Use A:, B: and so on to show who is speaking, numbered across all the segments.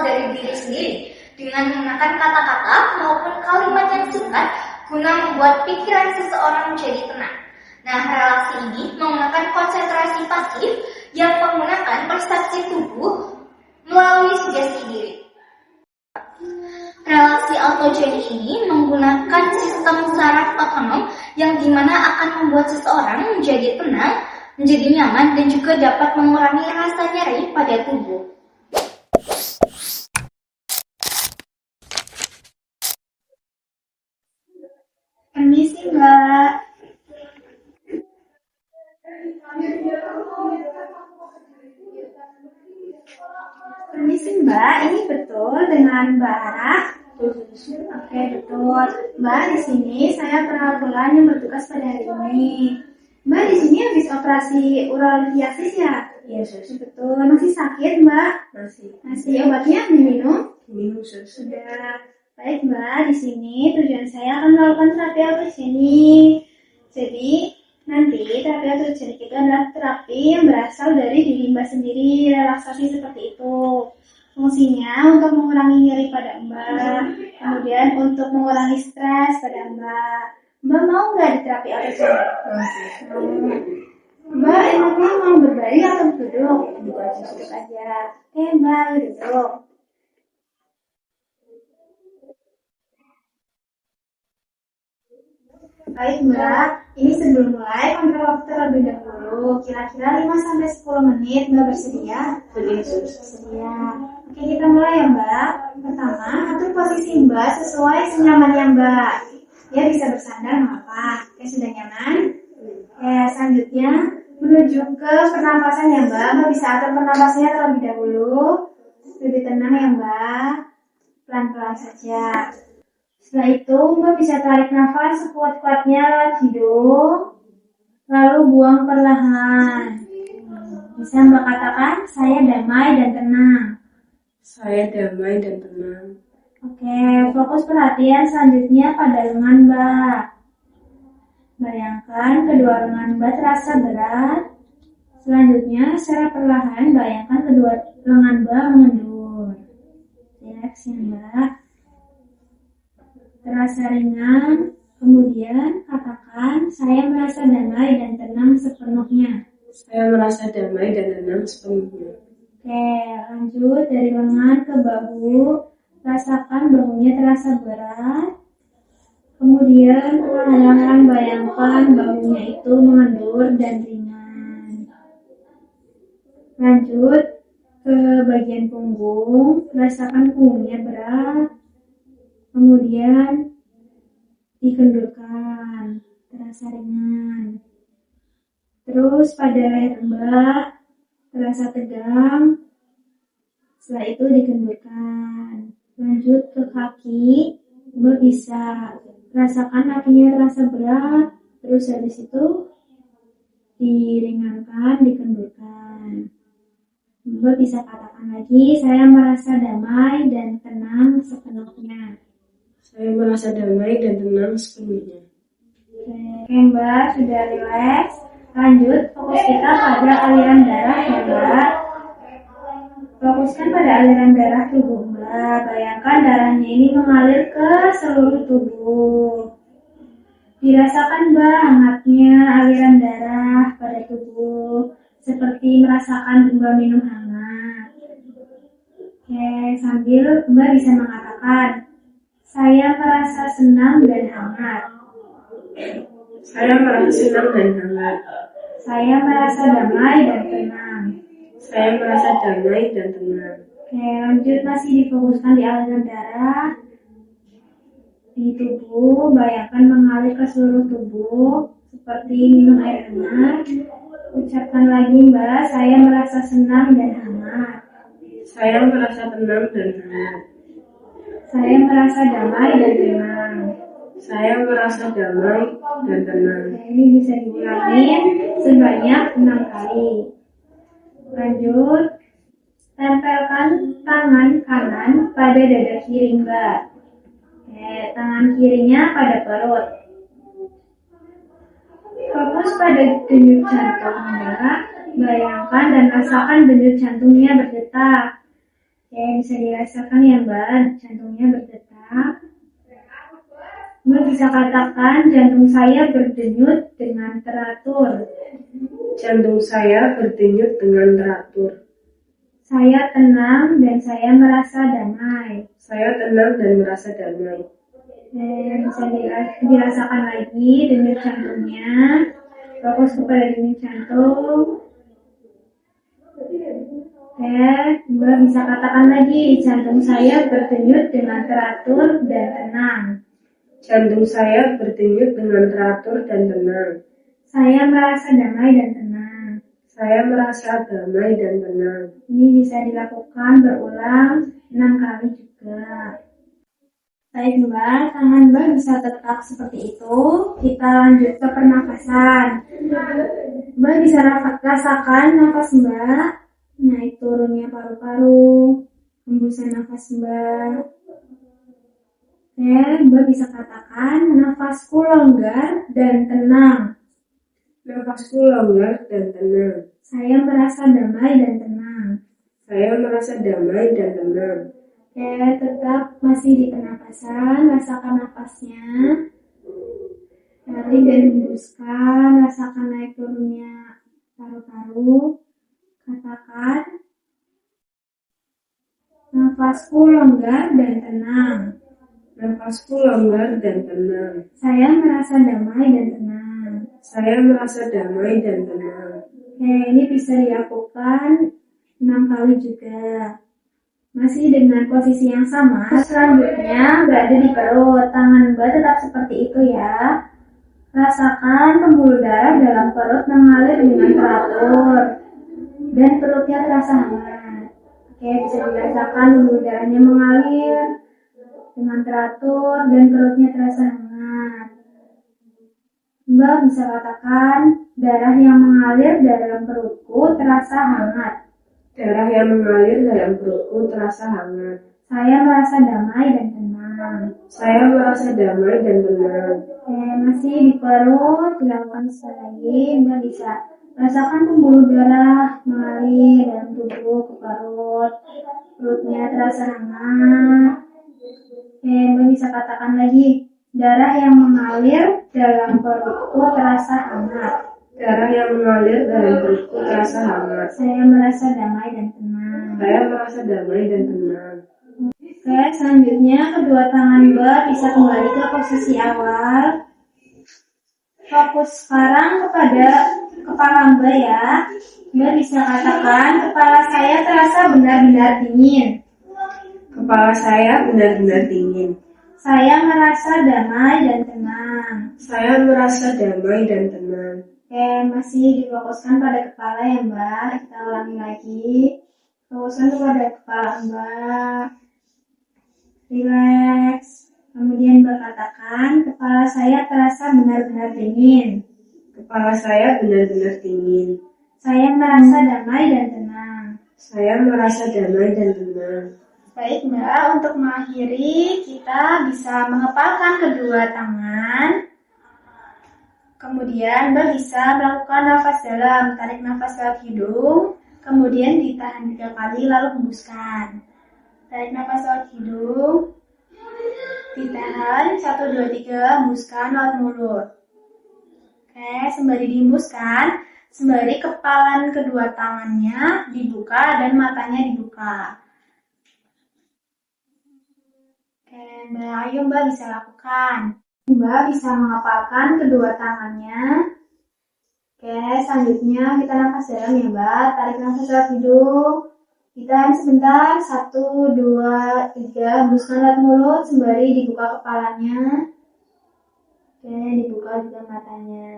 A: dari diri sendiri dengan menggunakan kata-kata maupun kalimat yang singkat guna membuat pikiran seseorang menjadi tenang. Nah, relaksi ini menggunakan konsentrasi pasif yang menggunakan persepsi tubuh melalui sugesti diri. Relaksi autogenik ini menggunakan sistem saraf otonom yang dimana akan membuat seseorang menjadi tenang, menjadi nyaman, dan juga dapat mengurangi rasa nyeri pada tubuh.
B: Permisi, Mbak. Permisi, Mbak. Ini betul dengan Mbak Ara? Oke, betul. Mbak, di sini saya perawat yang bertugas pada hari ini. Mbak, di sini habis operasi urologiasis ya?
C: Iya, sus.
B: Betul. Masih sakit, Mbak? Masih. Obatnya diminum?
C: Minum, sus.
B: Sudah. Baik, Mbak. Di sini tujuan saya akan melakukan terapi autogenik. Jadi, nanti terapi autogenik itu adalah terapi yang berasal dari diri Mbak sendiri, relaksasi seperti itu. Fungsinya untuk mengurangi nyeri pada Mbak, kemudian untuk mengurangi stres pada Mbak. Mbak mau nggak di terapi autogenik? Mbak enaknya mau berbaring atau duduk? Duduk aja. Oke, Mbak, duduk. Baik, Mbak. Ini sebelum mulai kontrol waktu terlebih dahulu. Kira-kira 5-10 menit, Mbak bersedia? Bersedia. Oke, kita mulai ya, Mbak. Pertama, atur posisi Mbak sesuai senyamannya Mbak. Ya, bisa bersandar, nggak apa. Oke, sudah nyaman? Oke, selanjutnya menuju ke pernapasan ya, Mbak. Mbak bisa atur pernapasannya terlebih dahulu. Lebih tenang ya, Mbak. Pelan-pelan saja. Setelah itu, Mbak bisa tarik nafas sekuat-kuatnya lewat hidung, lalu buang perlahan. Bisa Mbak katakan, saya damai dan tenang.
C: Saya damai dan tenang.
B: Oke, fokus perhatian selanjutnya pada lengan Mbak. Bayangkan kedua lengan Mbak terasa berat. Selanjutnya, secara perlahan bayangkan kedua lengan Mbak mengendur. Relax ya, Mbak. Terasa ringan, kemudian katakan, saya merasa damai dan tenang sepenuhnya.
C: Saya merasa damai dan tenang sepenuhnya.
B: Oke, lanjut dari lengan ke bahu. Rasakan bahunya terasa berat. Kemudian perlahan-lahan bayangkan bahunya itu mengendur dan ringan. Lanjut ke bagian punggung. Rasakan punggungnya berat. Kemudian dikendurkan, terasa ringan. Terus pada leher Mbak terasa tegang. Setelah itu dikendurkan. Lanjut ke kaki, Mbak bisa rasakan kakinya terasa berat. Terus habis itu diringankan, dikendurkan. Mbak bisa katakan lagi, saya merasa damai dan tenang sepenuhnya.
C: Saya merasa damai dan tenang sepenuhnya.
B: Oke, Mbak, sudah rileks. Lanjut, fokus kita pada aliran darah ya, Mbak. Fokuskan pada aliran darah tubuh Mbak. Bayangkan darahnya ini mengalir ke seluruh tubuh. Dirasakan Mbak hangatnya aliran darah pada tubuh. Seperti merasakan Mbak minum hangat. Oke, sambil Mbak bisa mengatakan, saya merasa senang dan hangat.
C: Saya merasa senang dan hangat.
B: Saya merasa damai dan tenang.
C: Saya merasa damai dan tenang.
B: Oke, lanjut masih difokuskan di aliran darah di tubuh. Bayangkan mengalir ke seluruh tubuh seperti minum air hangat. Ucapkan lagi Mbak, saya merasa senang dan hangat.
C: Saya merasa tenang dan hangat.
B: Saya merasa damai dan tenang.
C: Saya merasa damai dan tenang.
B: Oke, ini bisa diulangi sebanyak 6 kali. Lanjut, tempelkan tangan kanan pada dada kiri Mbak. Oke, tangan kirinya pada perut. Fokus pada denyut jantung Mbak. Bayangkan dan rasakan denyut jantungnya berdetak. Oke, bisa dirasakan ya Mbak, jantungnya berdetak. Mbak bisa katakan jantung saya berdenyut dengan teratur.
C: Jantung saya berdenyut dengan teratur.
B: Saya tenang dan saya merasa damai.
C: Saya tenang dan merasa damai.
B: Dan bisa dirasakan lagi denyut jantungnya. Fokus kepada denyut jantung. Oke, Mbak bisa katakan lagi jantung saya berdenyut dengan teratur dan tenang.
C: Jantung saya berdenyut dengan teratur dan tenang.
B: Saya merasa damai dan tenang.
C: Saya merasa damai dan tenang.
B: Ini bisa dilakukan berulang 6 kali juga. Baik Mbak, tangan Mbak bisa tetap seperti itu. Kita lanjut ke pernafasan. Mbak bisa rasakan nafas Mbak naik turunnya paru-paru, hembusan nafas Mbak. Oke, Mbak bisa katakan nafasku longgar dan tenang.
C: Nafasku longgar dan tenang.
B: Saya merasa damai dan tenang.
C: Saya merasa damai dan tenang.
B: Oke, tetap masih di pernapasan, rasakan nafasnya. Tarik dan hembuskan, rasakan naik turunnya paru-paru. Katakan, nafasku longgar dan tenang.
C: Nafasku longgar dan tenang.
B: Saya merasa damai dan tenang.
C: Saya merasa damai dan tenang.
B: Oke, ini bisa dilakukan 6 kali juga. Masih dengan posisi yang sama. Selanjutnya berada di perut. Tangan Mbak tetap seperti itu ya. Rasakan pembuluh darah dalam perut mengalir dengan teratur. Dan perutnya terasa hangat. Oke, bisa dirasakan pembuluh darahnya mengalir dengan teratur dan perutnya terasa hangat. Mbak bisa katakan darah yang mengalir dalam perutku terasa hangat.
C: Darah yang mengalir dalam perutku terasa hangat.
B: Saya merasa damai dan tenang.
C: Saya merasa damai dan tenang.
B: Oke, masih di perut, dilakukan sekali lagi. Mbak bisa rasakan pembuluh darah mengalir dalam tubuh ke perut. Perutnya terasa hangat. Oke, Mbak bisa katakan lagi. Darah yang mengalir dalam perutku terasa hangat.
C: Darah yang mengalir dalam perutku terasa hangat.
B: Saya merasa damai dan tenang.
C: Saya merasa damai dan tenang.
B: Oke, selanjutnya kedua tangan Mbak bisa kembali ke posisi awal. Fokus sekarang kepada kepala Mbak ya. Mbak bisa katakan kepala saya terasa benar-benar dingin.
C: Kepala saya benar-benar dingin.
B: Saya merasa damai dan tenang.
C: Saya merasa damai dan tenang.
B: Oke, masih difokuskan pada kepala ya Mbak. Kita ulangi lagi. Fokuskan kepada kepala Mbak. Relax. Kemudian Mbak katakan, kepala saya terasa benar-benar dingin.
C: Kepala saya benar-benar dingin.
B: Saya merasa damai dan tenang.
C: Saya merasa damai dan tenang.
B: Baik Mbak, untuk mengakhiri kita bisa mengepalkan kedua tangan. Kemudian Mbak bisa melakukan nafas dalam, tarik nafas lewat hidung, kemudian ditahan 3 kali lalu hembuskan. Tarik nafas lewat hidung, ditahan 1, 2, 3, hembuskan lewat mulut. Oke, sembari dihembuskan, sembari kepalan kedua tangannya dibuka dan matanya dibuka. Oke, Mbak, ayo Mbak bisa lakukan. Mbak bisa mengepalkan kedua tangannya. Oke, selanjutnya kita nafas dalam ya Mbak. Tarik nafas lewat hidung. Ditahan sebentar. 1, 2, 3. Hembuskan lewat mulut sembari dibuka kepalanya. Oke, dibuka juga matanya.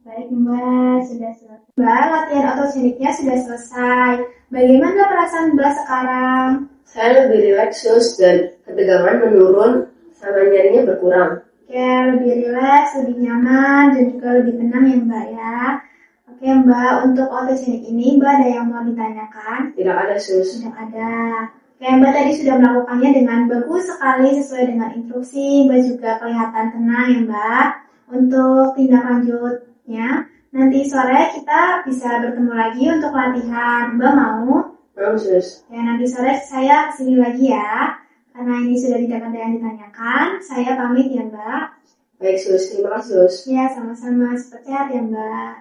B: Baik Mbak, sudah selesai. Mbak, latihan otogeniknya sudah selesai. Bagaimana perasaan Mbak sekarang?
C: Saya lebih rileks dan ketegangan menurun sama nyerinya berkurang.
B: Oke, lebih rileks, lebih nyaman, dan juga lebih tenang ya Mbak ya. Oke Mbak, untuk otogenik ini Mbak ada yang mau ditanyakan?
C: Tidak ada sus.
B: Tidak ada. Oke Mbak tadi sudah melakukannya dengan bagus sekali sesuai dengan instruksi. Mbak juga kelihatan tenang ya Mbak. Untuk tindak lanjutnya, nanti sore kita bisa bertemu lagi untuk latihan. Mbak mau?
C: Sus.
B: Ya, nanti sore saya kesini lagi ya. Karena ini sudah tidak ada yang ditanyakan, saya pamit ya Mbak.
C: Baik Sus, terima kasih Sus.
B: Ya, sama-sama. Sehat ya Mbak.